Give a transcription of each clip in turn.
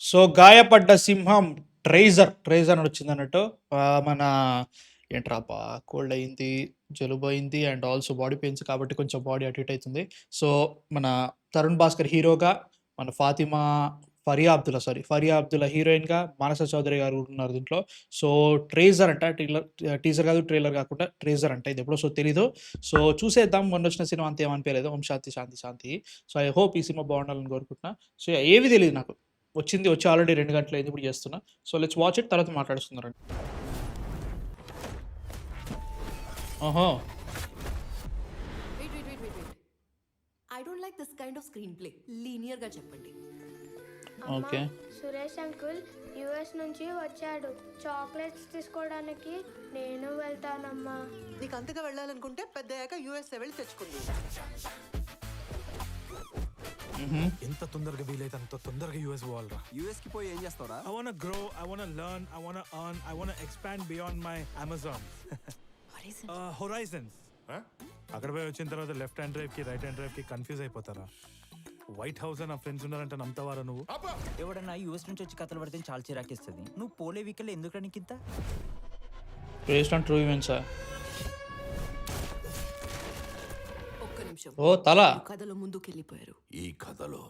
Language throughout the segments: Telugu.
సో గాయపడ్డ సింహం ట్రేజర్ అని వచ్చింది అన్నట్టు. మన ఏంట్రాపా కోల్డ్ అయింది, జలుబు అయింది అండ్ ఆల్సో బాడీ పెయిన్స్ కాబట్టి కొంచెం బాడీ అటు ఇటు అవుతుంది. సో మన తరుణ్ భాస్కర్ హీరోగా, మన ఫరియా అబ్దుల్లా హీరోయిన్గా, మానస చౌదరి గారు ఉన్నారు దీంట్లో. సో ట్రేజర్ అంట, టీజర్ కాదు ట్రైలర్ కాకుండా ట్రేజర్ అంట, ఇది ఎప్పుడో సో తెలీదు. సో చూసేద్దాం. మొన్న వచ్చిన సినిమా అంత ఏమనిపించలేదు, ఓం శాంతి శాంతి శాంతి. సో ఐ హోప్ ఈ సినిమా బాగుండాలని కోరుకుంటున్నా. సో ఏవి తెలియదు నాకు, వచ్చి ఆల్రెడీ 2 గంటలు అయింది, ఇప్పుడు చేస్తున్నా. సో లెట్స్ వాచ్ ఇట్, తర్వాత మాట్లాడుతున్నారండి. ఓహో, wait wait wait wait wait I don't like this kind of screenplay. Linear గా చెప్పండి. ఓకే. సురేష్ అంకుల్ యుఎస్ నుంచి వచ్చాడు. చాక్లెట్స్ తీసుకోవడానికి నేను వెళ్తానమ్మా. నీకు అంతగా వెళ్ళాలనుకుంటే పెద్దయ్యాక యూఎస్ వెళ్ళి తెచ్చుకుంది. ఎంత తొందరగా వీలైతే అంత తొందరగా యూఎస్ పోవాలరా. యూఎస్ కి పోయి ఏం చేస్తావురా? I wanna grow, I wanna learn, I wanna earn, I wanna expand beyond my Amazon. Horizons. అక్కడ పోయి వచ్చిన తర్వాత లెఫ్ట్ హ్యాండ్ డ్రైవ్ కి రైట్ హ్యాండ్ డ్రైవ్ కి కన్ఫ్యూజ్ అయిపోతారా. వైట్ హౌస్ నా ఫ్రెండ్స్ ఉన్నారంటే నమ్ముతావారా నువ్వు? ఎవడన్నా యూఎస్ నుంచి వచ్చి కథలు పడితే చాలా చిరాకేస్తుంది. నువ్వు పోలే వీకెళ్ళి ఎందుకు నీకింత? Based on true events. ఒక్క నిమిషం. ఓ తల. కథలో ముందుకెళ్ళిపోయారు. ఈ కథలో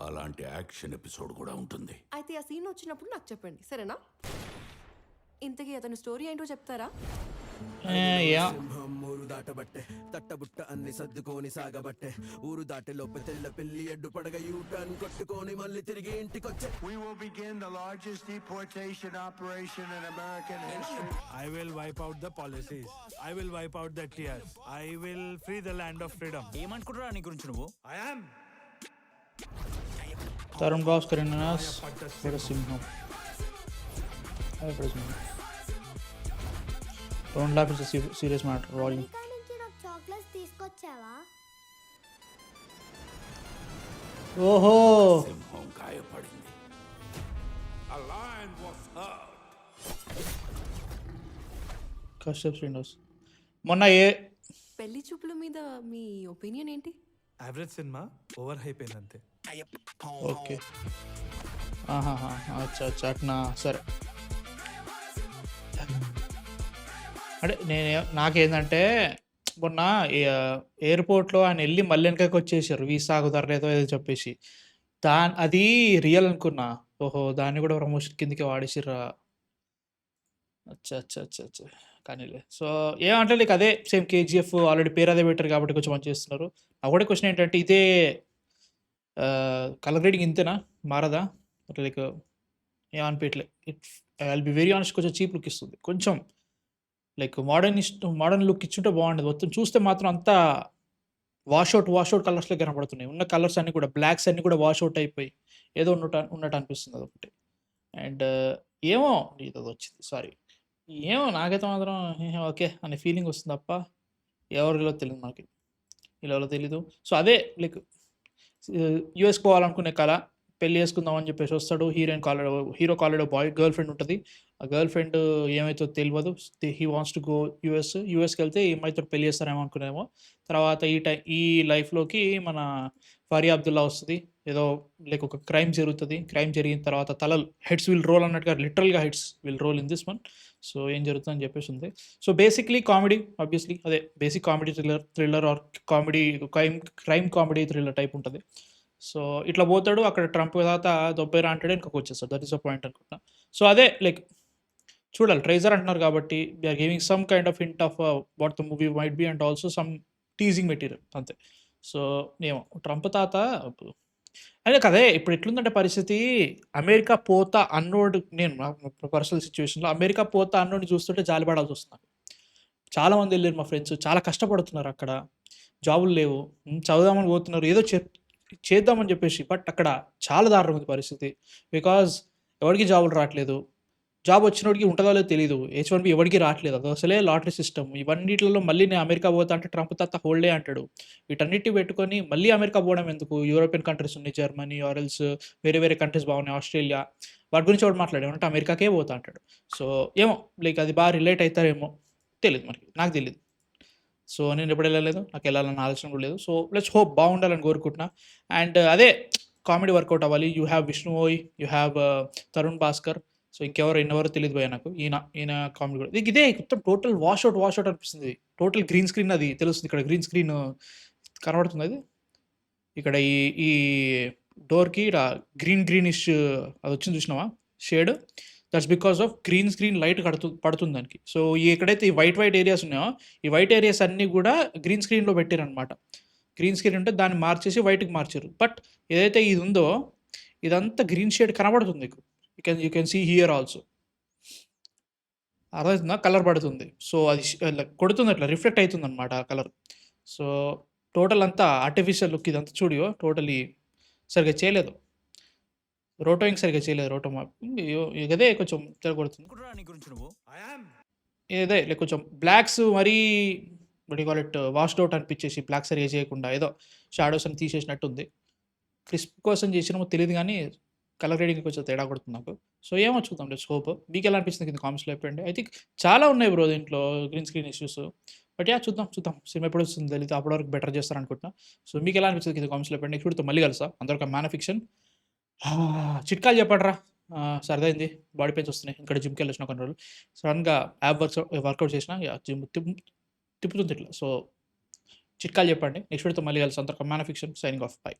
అలాంటి యాక్షన్ ఎపిసోడ్ కూడా ఉంటుంది. అయితే ఆ సీన్ వచ్చినప్పుడు నాకు చెప్పండి, సరేనా? ఇంతకీ అతని స్టోరీ ఏంటో చెప్తారా? ఊరు దాటబట్టే తట్టబుట్ట అన్ని సర్దుకొని సాగబట్టే ఊరు దాటే లోప తెల్ల పెళ్లి ఎడ్డు పడగ యూటర్న్ కొట్టుకొని మళ్ళీ తిరిగి ఇంటికొచ్చే. We will begin the largest deportation operation in American history. I will wipe out the policies. I will wipe out the tears. I will free the land of freedom. ఏమనుకుంటున్నా నీ గురించి నువ్వు? I am. తరుణ్ భాస్కర్ సింహం. Don't laugh, it's serious matter. Volume. America నుంచి నాకు చాక్లెట్స్ తీసుకొచ్చావా? ఓహో, సింహం గాయపడింది. కశ్యప్ శ్రీనివాస్. మొన్న పెళ్లి చూపుల మీద మీ ఒపీనియన్ ఏంటి? యావరేజ్ సినిమా ఓవర్ హైప్ అయిందంతే. ఓకే, అచ్చా అట్నా, సరే. అంటే నాకేందంటే మొన్న ఎయిర్పోర్ట్లో ఆయన వెళ్ళి మళ్ళీ వెనకకి వచ్చేసారు, వీసా కుదరలేదో ఏదో చెప్పేసి. అది రియల్ అనుకున్నా. ఓహో, దాన్ని కూడా ప్రమోషన్ కిందకి వాడేసిర్రా. అచ్చా కానీలే. సో ఏమంటే లైక్ అదే సేమ్ కేజీఎఫ్ ఆల్రెడీ పేరు అదే పెట్టారు కాబట్టి కొంచెం మంచి చేస్తున్నారు. నా కూడా క్వశ్చన్ ఏంటంటే, ఇదే కలర్ గ్రేడింగ్ ఇంతేనా, మారదా? అంటే లైక్ ఏమనిపించలే. I will be very honest, కొంచెం చీప్ లుక్ ఇస్తుంది. కొంచెం లైక్ మోడర్న్ లుక్ ఇచ్చుంటే బాగుండేది. మొత్తం చూస్తే మాత్రం అంతా వాష్అవుట్ కలర్స్లో కనపడుతున్నాయి. ఉన్న కలర్స్ అన్నీ కూడా, బ్లాక్స్ అన్నీ కూడా వాష్అవుట్ అయిపోయి ఏదో ఉన్నట్టు అనిపిస్తుంది అదొకటి. అండ్ ఏమో ఇది వచ్చింది, సారీ, ఏమో నాకైతే మాత్రం ఓకే అనే ఫీలింగ్ వస్తుంది తప్ప ఎవరిలో తెలియదు, మనకి ఇలా తెలీదు. సో అదే లైక్ యూఎస్కి పోవాలనుకునే కళ, పెళ్లి చేసుకుందాం అని చెప్పేసి వస్తాడు. హీరో కాలేడో గర్ల్ ఫ్రెండ్ ఉంటుంది. ఆ గర్ల్ ఫ్రెండ్ ఏమైతే తెలియదు. హీ వాంట్స్ టు గో యూఎస్కి వెళ్తే ఏమైతే పెళ్లి చేస్తారేమో అనుకునేమో. తర్వాత ఈ లైఫ్లోకి మన ఫరియా అబ్దుల్లా వస్తుంది. ఏదో లైక్ ఒక క్రైమ్ జరుగుతుంది. క్రైమ్ జరిగిన తర్వాత హెడ్స్ విల్ రోల్ అన్నట్టుగా, లిటరల్గా heads will roll in this one. So ఏం జరుగుతుందని చెప్పేసి ఉంది. సో బేసిక్లీ కామెడీ, ఆబ్వియస్లీ అదే basic comedy thriller or comedy crime comedy thriller type ఉంటుంది. సో ఇట్లా పోతాడు, అక్కడ ట్రంప్ తర్వాత దొబ్బేరా అంటాడు, ఇంకొక వచ్చేస్తాడు. దట్ ఈస్ అ పాయింట్ అనుకుంటున్నా. సో అదే లైక్ చూడాలి, ట్రైజర్ అంటున్నారు కాబట్టి they are giving some kind of hint of what the movie might be and also some teasing material అంతే. సో ఏమో ట్రంప్ తాత అదే కదే. ఇప్పుడు ఎట్లుందంటే పరిస్థితి, అమెరికా పోతా అన్నోడు, నేను పర్సనల్ సిచ్యువేషన్లో అమెరికా పోతా అన్నోడిని చూస్తుంటే జాలిపడాల్సి వస్తుంది. చాలామంది వెళ్ళారు మా ఫ్రెండ్స్, చాలా కష్టపడుతున్నారు అక్కడ, జాబులు లేవు, చదువుదామని పోతున్నారు, ఏదో చేద్దామని చెప్పేసి. బట్ అక్కడ చాలా దారుణం ఉంది పరిస్థితి. బికాజ్ ఎవరికి జాబులు రావట్లేదు, జాబ్ వచ్చినోడికి ఉంటుందో లేదో తెలియదు, H1B ఎవరికి రావట్లేదు, అది అసలే లాటరీ సిస్టమ్. ఇవన్నిటిలో మళ్ళీ నేను అమెరికా పోతా అంటే ట్రంప్ తాత హోల్డే అంటాడు. వీటన్నిటి పెట్టుకొని మళ్ళీ అమెరికా పోవడం ఎందుకు? యూరోపియన్ కంట్రీస్ ఉన్నాయి, జర్మనీ ఆరెల్స్ వేరే కంట్రీస్ బాగున్నాయి, ఆస్ట్రేలియా, వాటి గురించి ఎవరు మాట్లాడేమంటే అమెరికాకే పోతా అంటాడు. సో ఏమో లైక్ అది బాగా రిలేట్ అవుతారేమో తెలియదు, మనకి నాకు తెలియదు. సో నేను ఎప్పుడు వెళ్ళలేదు, నాకు వెళ్ళాలన్న ఆలోచన కూడా లేదు. సో లెట్స్ హోప్ బాగుండాలని కోరుకుంటున్నా. అండ్ అదే కామెడీ వర్కౌట్ అవ్వాలి. యూ హ్యావ్ విష్ణుఓయ్, you have Tarun Bhaskar. So ఇంకెవరో తెలియదు భయ్యా నాకు. ఈయన కామెడీ కూడా ఇదే మొత్తం టోటల్ వాష్ అవుట్ అనిపిస్తుంది. టోటల్ గ్రీన్ స్క్రీన్ అది తెలుస్తుంది. ఇక్కడ గ్రీన్ స్క్రీన్ కనబడుతుంది. అది ఇక్కడ ఈ డోర్కి గ్రీనిష్ అది వచ్చింది చూసినావా shade. That's because of green screen light పడుతుంది దానికి. సో ఎక్కడైతే ఈ వైట్ ఏరియాస్ ఉన్నాయో ఈ వైట్ ఏరియాస్ అన్నీ కూడా గ్రీన్ స్క్రీన్లో పెట్టారనమాట. గ్రీన్ స్క్రీన్ ఉంటే దాన్ని మార్చేసి వైట్కి మార్చారు. బట్ ఏదైతే ఇది ఉందో ఇదంతా గ్రీన్ షేడ్ కనబడుతుంది మీకు. You can see here also. అర్థమవుతుందా? కలర్ పడుతుంది. సో అది కొడుతుంది, అట్లా రిఫ్లెక్ట్ అవుతుంది అనమాట ఆ కలర్. సో టోటల్ అంతా ఆర్టిఫిషియల్ లుక్ ఇదంతా చూడియో టోటలీ సరిగ్గా చేయలేదు. రోటోయింగ్ సరిగ్గా చేయలేదు. రోటో ఇదే కొంచెం తిరగొడుతుంది. నీ గురించి నువ్వు ఏదే కొంచెం బ్లాక్స్ మరీ కాల్ ఇట్ వాష్డ్ అవుట్ అనిపించేసి బ్లాక్ సరిగా చేయకుండా ఏదో షాడోస్ అని తీసేసినట్టు ఉంది. క్రిస్ప్ కోసం చేసినామో తెలియదు కానీ కలర్ గ్రేడింగ్ కొంచెం తేడా కొడుతుంది నాకు. సో ఏమో చూద్దాం స్కోప్. మీకు ఎలా అనిపిస్తుంది కింద కామెంట్స్లో చెప్పండి. ఐ థింక్ చాలా ఉన్నాయి బ్రో దీంట్లో గ్రీన్ స్క్రీన్ ఇష్యూస్. బట్ చూద్దాం సినిమా ఎప్పుడు వస్తుంది తెలియదు. అప్పటి వరకు బెటర్ చేస్తారు అనుకుంటున్నా. సో మీకు ఎలా అనిపిస్తుంది కింద కామెంట్స్లో చెప్పండి. నెక్స్ట్ వీడితో మళ్ళీ కలుసా. అందరికీ మ్యాన్ ఆఫ్ ఫిక్షన్. చిట్కాలు చెప్పండి రా. సరదైంది, బాడీ పెయిన్స్ వస్తున్నాయి. ఇక్కడ జిమ్కి వెళ్ళొచ్చిన కొన్ని రోజులు సడన్గా యాప్ వర్కౌట్ చేసిన జిమ్ తిప్పుతుంది ఇట్లా. సో చిట్కాలు చెప్పండి. నెక్స్ట్ వీడితో మళ్ళీ కలిసి అందరికీ man of fiction signing off. By.